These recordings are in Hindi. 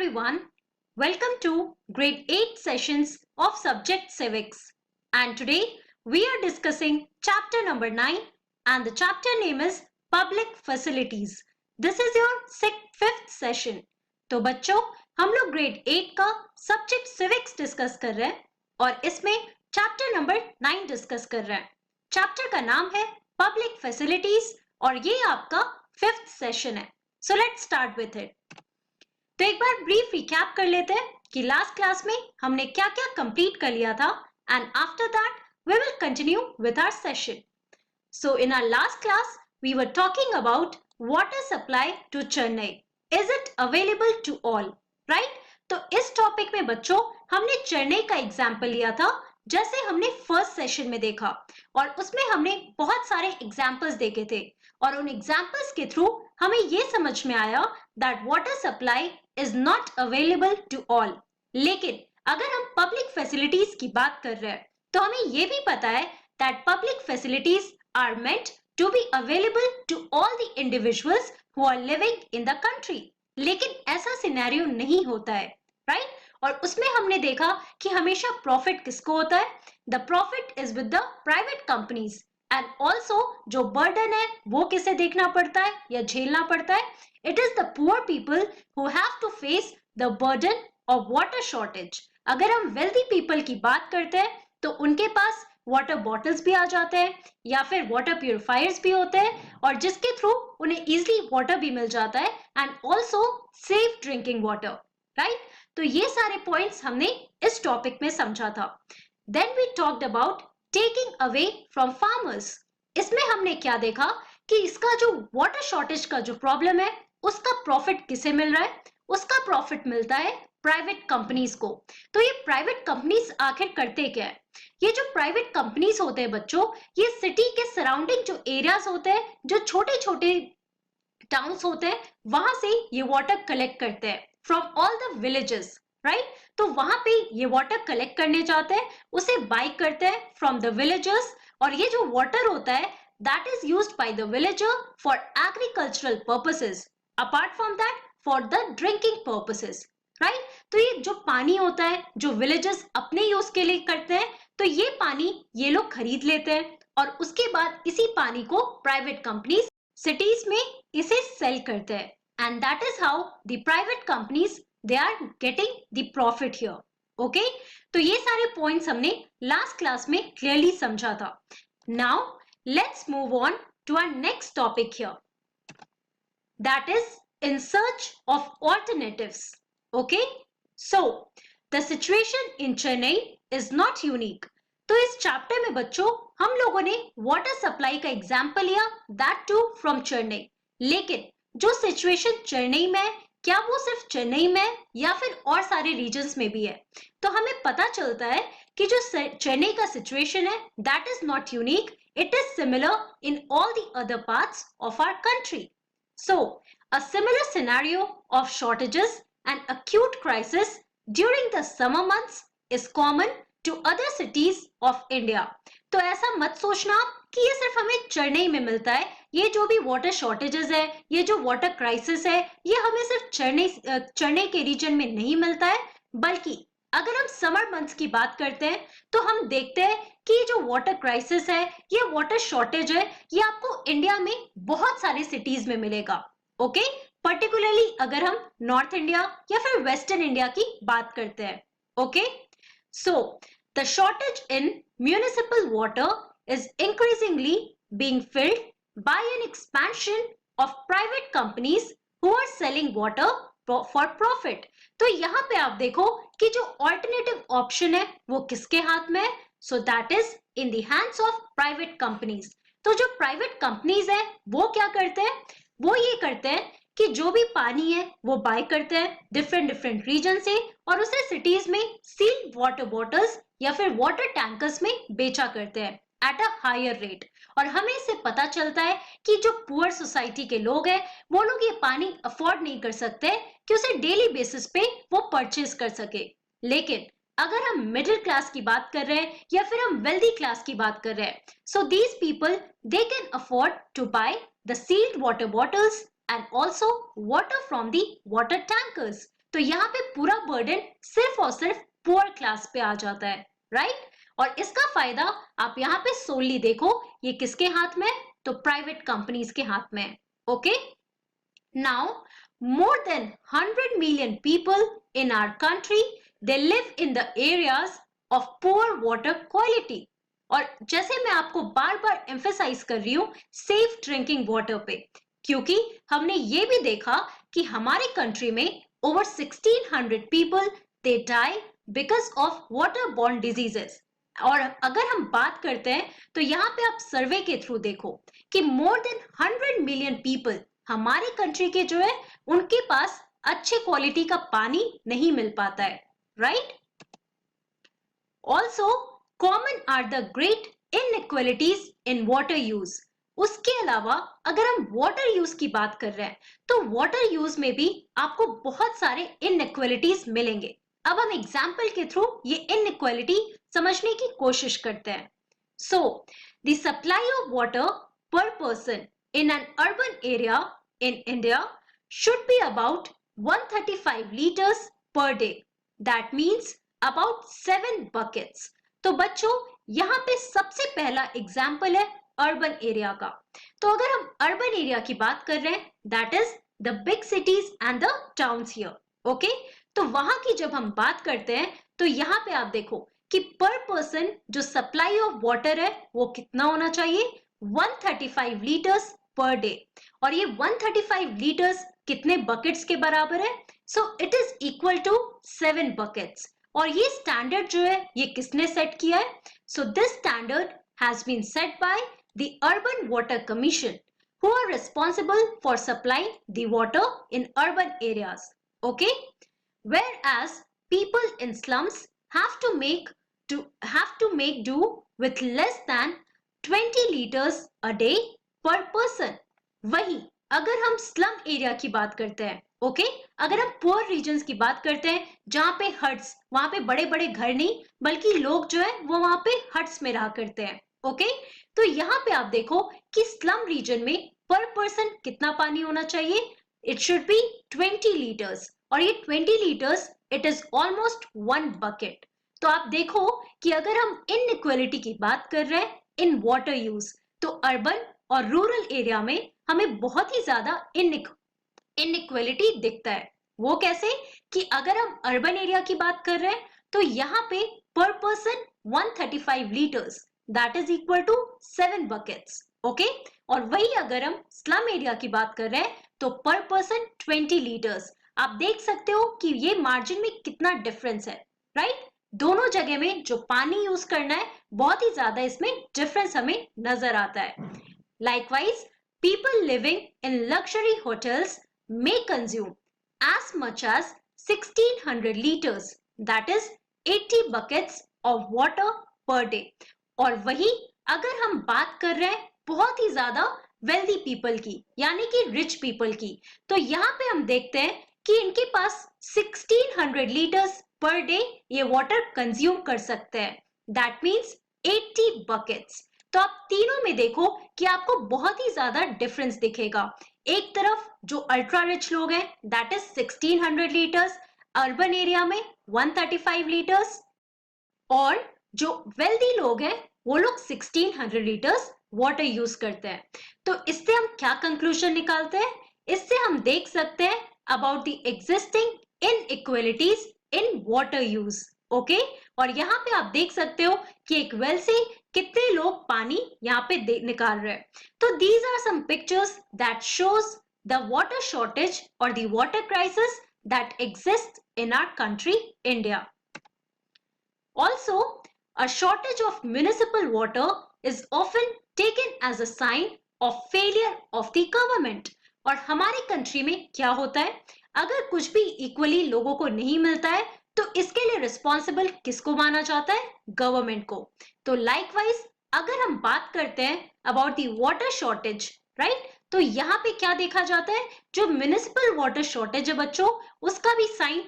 everyone. Welcome to grade 8 sessions of subject civics. And today we are discussing chapter number 9 and the chapter name is public facilities. This is your 5th session. तो बच्चों हम लोग grade 8 का subject civics discuss कर रहे हैं और इसमें chapter number 9 discuss कर रहे हैं. Chapter का नाम है public facilities और ये आपका 5th session है. So let's start with it. तो एक बार ब्रीफ रिकैप कर लेते हैं कि लास्ट क्लास में हमने क्या क्या कंप्लीट कर लिया था and after that we will continue with our session. So in our last class we were talking about water supply to Chennai. Is it available to all, right? तो इस टॉपिक में बच्चों हमने चेन्नई का एग्जाम्पल लिया था जैसे हमने फर्स्ट सेशन में देखा और उसमें हमने बहुत सारे एग्जाम्पल्स देखे थे और उन एग्जाम्पल्स के थ्रू हमें ये समझ में आया that water supply is not available to all. लेकिन अगर हम पब्लिक फैसिलिटीज की बात कर रहे हैं तो हमें ये भी पता है that public facilities are meant to be available to all the individuals who are living in the country. लेकिन ऐसा सिनेरियो नहीं होता है, राइट? और उसमें हमने देखा कि हमेशा प्रॉफिट किसको होता है? The profit is with the private companies and also जो बर्डन है वो किसे देखना पड़ता है या झेलना पड़ता है? It is the poor people who have to face the burden of water shortage. अगर हम वेल्दी पीपल की बात करते हैं तो उनके पास वाटर बॉटल्स भी आ जाते हैं या फिर वाटर प्यूरिफायर्स भी होते हैं और जिसके थ्रू उन्हें इजिली वाटर भी मिल जाता है and also safe drinking water, right? तो ये सारे पॉइंट्स हमने इस टॉपिक में समझा था. Then we talked about taking away from farmers. इसमें हमने क्या देखा कि इसका जो वाटर शॉर्टेज का जो प्रॉब्लम है उसका प्रॉफिट किसे मिल रहा है? उसका प्रॉफिट मिलता है प्राइवेट कंपनीज को. तो ये प्राइवेट कंपनीज आखिर करते क्या है? ये जो प्राइवेट कंपनीज होते हैं बच्चों, ये सिटी के सराउंडिंग जो एरियाज होते हैं, जो छोटे छोटे टाउन्स होते हैं, वहां से ये वाटर कलेक्ट करते हैं from all the villages, right? तो वहां पे ये वाटर कलेक्ट करने जाते हैं, उसे बाय करते हैं फ्रॉम द विलेजर्स और ये जो वाटर होता है that is used by the villager for agricultural purposes, apart from that for the drinking purposes, right? तो ये जो पानी होता है जो विलेजर्स अपने यूज के लिए करते हैं, तो ये पानी ये लोग खरीद लेते हैं और उसके बाद इसी पानी को प्राइवेट कंपनीज सिटीज में इसे सेल करते हैं and that is how the private companies they are getting the profit here. Okay, तो ये सारे पॉइंट्स हमने लास्ट क्लास में क्लियरली समझा था. Now let's move on to our next topic here, that is in search of alternatives. Okay, so the situation in Chennai is not unique. तो इस चैप्टर में बच्चों हम लोगों ने वाटर सप्लाई का एग्जाम्पल लिया, दैट टू फ्रॉम चेन्नई. लेकिन जो सिचुएशन चेन्नई में है, क्या वो सिर्फ चेन्नई में है या फिर और सारे रीजन्स में भी है? तो हमें पता चलता है कि जो चेन्नई का सिचुएशन है that is not unique, it is similar in all the other parts of our country. So a similar scenario of shortages and acute crisis during the summer months is common to other cities of India. तो ऐसा मत सोचना कि ये सिर्फ हमें चेन्नई में मिलता है. ये जो भी वाटर शॉर्टेजेस है, ये जो वाटर क्राइसिस है, ये हमें सिर्फ चेन्नई के रीजन में नहीं मिलता है, बल्कि अगर हम समर मंथ्स की बात करते हैं तो हम देखते हैं कि ये जो वाटर क्राइसिस है, ये वाटर शॉर्टेज है, ये आपको इंडिया में बहुत सारे सिटीज में मिलेगा. ओके, पर्टिकुलरली अगर हम नॉर्थ इंडिया या फिर वेस्टर्न इंडिया की बात करते हैं. Okay, so the shortage in municipal water is increasingly being filled by an expansion of private companies who are selling water for profit. तो यहाँ पे आप देखो कि जो alternative option है वो किसके हाथ में है? So that is in the hands of private companies. तो जो private companies है वो क्या करते हैं? वो ये करते हैं कि जो भी पानी है वो बाय करते हैं डिफरेंट रीजन से और उसे सिटीज में सील्ड वाटर बॉटल्स या फिर वाटर टैंकर्स में बेचा करते हैं एट अ हायर रेट. और हमें इससे पता चलता है कि जो पुअर सोसाइटी के लोग हैं वो लोग ये पानी अफोर्ड नहीं कर सकते कि उसे डेली बेसिस पे वो परचेज कर सके. लेकिन अगर हम मिडिल क्लास की बात कर रहे हैं या फिर हम वेल्दी क्लास की बात कर रहे हैं, so these people they can afford to buy the sealed water bottles and also water from the water tankers. तो यहाँ पे पूरा बर्डन सिर्फ और सिर्फ पुअर क्लास पे आ जाता है, राइट? और इसका फायदा आप यहाँ पे सोलली देखो, ये किसके हाथ में है? तो प्राइवेट कंपनीज के हाथ में है। Okay, now more than 100 million people in our country, they live in the areas of poor water quality. और जैसे मैं आपको बार बार एम्फेसाइज कर रही हूँ सेफ ड्रिंकिंग वाटर पे, क्योंकि हमने ये भी देखा कि हमारे कंट्री में over 1600 people they die because of waterborne diseases. और अगर हम बात करते हैं तो यहाँ पे आप सर्वे के थ्रू देखो कि more than 100 million people हमारे कंट्री के जो है उनके पास अच्छे क्वालिटी का पानी नहीं मिल पाता है, right? Also common are the great inequalities in water use. उसके अलावा अगर हम वाटर यूज की बात कर रहे हैं तो वाटर यूज में भी आपको बहुत सारे इनइक्वालिटीज मिलेंगे। अब हम एग्जाम्पल के थ्रू ये इनइक्वालिटी समझने की कोशिश करते हैं। So the supply of water पर person in an urban area in India should be about 135 liters per day. That means about 7 buckets. तो बच्चों यहाँ पे सबसे पहला एग्जाम्पल है अर्बन एरिया का। तो अगर हम अर्बन एरिया की बात कर रहे हैं, that is the big cities and the towns here. Okay, तो वहां की जब हम बात करते हैं तो यहाँ पे आप देखो कि पर पर्सन जो सप्लाई ऑफ वाटर है वो कितना होना चाहिए? 135 लीटर्स पर डे। और ये 135 लीटर्स कितने बकेट्स के बराबर है? So it is equal to 7 buckets. और ये स्टैंडर्ड जो है ये किसने सेट किया है? So this standard has been set by the urban water commission who are responsible for supplying the water in urban areas. Okay, whereas people in slums have to make do with less than 20 liters a day per person. वही अगर हम स्लम एरिया की बात करते हैं, ओके, अगर हम पुअर रीजन्स की बात करते हैं जहां पे हट्स, वहां पे बड़े बड़े घर नहीं बल्कि लोग जो है वो वहां पे हट्स में रहा करते हैं। ओके, तो यहाँ पे आप देखो कि स्लम रीजन में पर पर्सन कितना पानी होना चाहिए? It should be 20 litres. और ये 20 litres it is almost 1 bucket. तो आप देखो कि अगर हम इनइक्वालिटी की बात कर रहे हैं इन वाटर यूज, तो अर्बन और रूरल एरिया में हमें बहुत ही ज्यादा इनइक्वालिटी दिखता है। वो कैसे कि अगर हम अर्बन एरिया की बात कर रहे हैं तो यहाँ पे per person 135 litres, that is equal to 7 buckets. Okay, और वही अगर हम स्लम एरिया की बात कर रहे हैं तो पर पर्सन 20 लीटर्स। आप देख सकते हो कि ये मार्जिन में कितना डिफरेंस है, राइट? दोनों जगह में जो पानी यूज करना है बहुत ही ज्यादा इसमें डिफरेंस हमें नजर आता है। Likewise, people living in luxury hotels may consume as much as 1600 liters, that is 80 buckets of water per day. और वही अगर हम बात कर रहे हैं बहुत ही ज्यादा वेल्दी पीपल की, यानी कि रिच पीपल की, तो यहाँ पे हम देखते हैं कि इनके पास 1600 लीटर्स पर डे ये वाटर कंज्यूम कर सकते हैं। That means 80 buckets. तो आप तीनों में देखो कि आपको बहुत ही ज्यादा डिफरेंस दिखेगा। एक तरफ जो अल्ट्रा रिच लोग हैं that is 1600 litres, urban area में 135 लीटर्स, और जो वेल्दी लोग हैं वो लोग 1600 लीटर्स वाटर यूज करते हैं। तो इससे हम क्या कंक्लूजन निकालते हैं? इससे हम देख सकते हैं about the existing inequalities in water use. Okay, और यहाँ पे आप देख सकते हो कि एक वेल से कितने लोग पानी यहाँ पे निकाल रहे हैं। तो these are some pictures that shows the water shortage or the water crisis that exists in our country, India. Also, a shortage of municipal water is often taken as a sign of failure of the government. और हमारे कंट्री में क्या होता है, अगर कुछ भी इक्वली लोगों को नहीं मिलता है तो इसके लिए रिस्पॉन्सिबल किसको माना जाता है? गवर्नमेंट को। तो लाइकवाइज अगर हम बात करते हैं about the water shortage, right, तो यहाँ पे क्या देखा जाता है? जो म्युनिसिपल वाटर शॉर्टेज है बच्चों, उसका भी sign,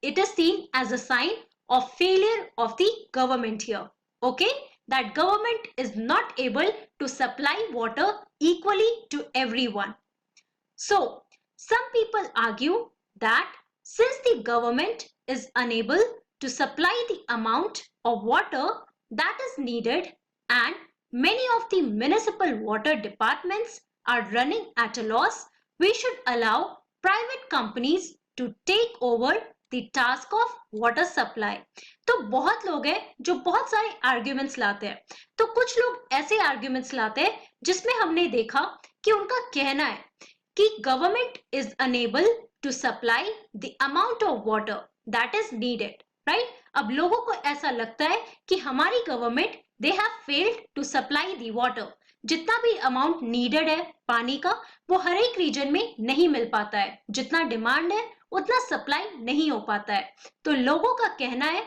it is seen as a sign of failure of the government here. Okay, that government is not able to supply water equally to everyone. So some people argue that since the government is unable to supply the amount of water that is needed and many of the municipal water departments are running at a loss, we should allow private companies to take over the task of water supply. तो बहुत लोग हैं जो बहुत सारे आर्ग्यूमेंट्स लाते हैं, तो कुछ लोग ऐसे आर्ग्यूमेंट्स लाते हैं जिसमें हमने देखा कि उनका कहना है कि government is unable to supply the amount of water that is needed, right? अब लोगों को ऐसा लगता है कि हमारी government they have failed to supply the water, जितना भी अमाउंट नीडेड है पानी का वो हर एक रीजन में नहीं मिल पाता है, जितना डिमांड है उतना सप्लाई नहीं हो पाता है। तो लोगों का कहना है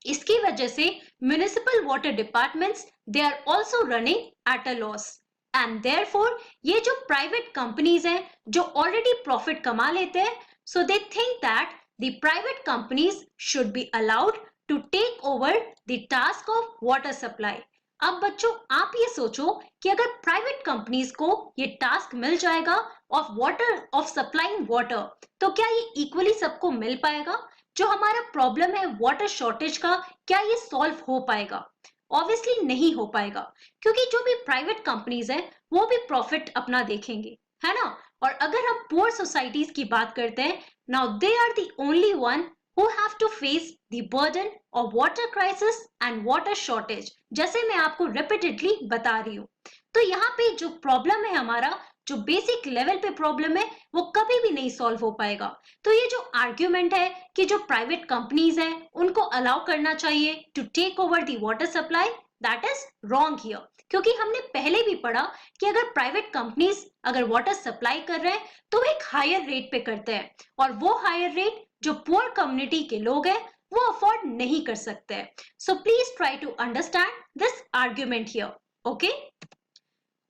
इसकी वजह से municipal water departments they are also running at a loss and therefore ये जो प्राइवेट कंपनीज हैं जो ऑलरेडी प्रॉफिट कमा लेते हैं, so they think that the private companies should be allowed to take over the task of water supply. अब बच्चों आप ये सोचो कि अगर प्राइवेट कंपनीज को ये टास्क मिल जाएगा ऑफ सप्लाइंग वाटर, तो क्या ये इक्वली सबको मिल पाएगा? जो हमारा प्रॉब्लम है वाटर शॉर्टेज का, क्या ये सॉल्व हो पाएगा? ऑब्वियसली नहीं हो पाएगा, क्योंकि जो भी प्राइवेट कंपनीज हैं वो भी प्रॉफिट अपना देखेंगे, है ना? और अगर हम पुअर सोसाइटीज की बात करते हैं, now they are the only one who have to face the burden of water crisis and water shortage, जैसे मैं आपको repeatedly बता रही हूँ। तो यहाँ पे जो प्रॉब्लम है हमारा, जो बेसिक लेवल पे प्रॉब्लम है, वो कभी भी नहीं सॉल्व हो पाएगा। तो ये जो आर्ग्यूमेंट है कि जो प्राइवेट कंपनीज हैं उनको अलाउ करना चाहिए to take over the water supply, that is wrong here, क्योंकि हमने पहले भी पढ़ा कि अगर प्राइवेट कंपनीज अगर वाटर सप्लाई कर रहे हैं तो वो एक हायर रेट पे करते हैं, और वो हायर रेट जो पुअर कम्युनिटी के लोग हैं वो अफोर्ड नहीं कर सकते हैं। So please try to understand this argument here, okay?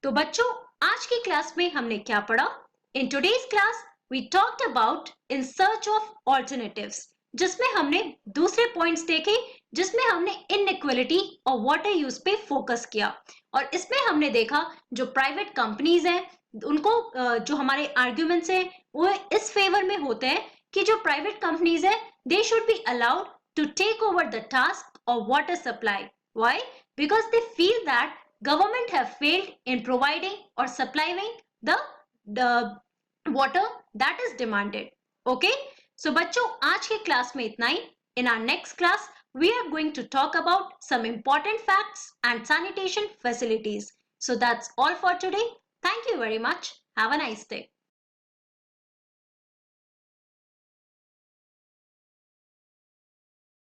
तो बच्चों आज की क्लास में हमने क्या पढ़ा? In today's class we talked about in search of alternatives, जिसमें हमने दूसरे पॉइंट्स देखे, जिसमें हमने इनइक्वालिटी और वाटर यूज पे फोकस किया, और इसमें हमने देखा जो प्राइवेट कंपनीज हैं उनको जो हमारे आर्ग्यूमेंट्स हैं वो इस फेवर में होते हैं कि जो प्राइवेट कंपनीज है they should be allowed to take over the task of water supply. Why? Because they feel that government have failed in providing और supplying the water that is demanded. Okay, so बच्चों आज के क्लास में इतना ही। In our next class we are going to talk about some important facts and sanitation facilities. So that's all for today. Thank you very much. Have a nice day.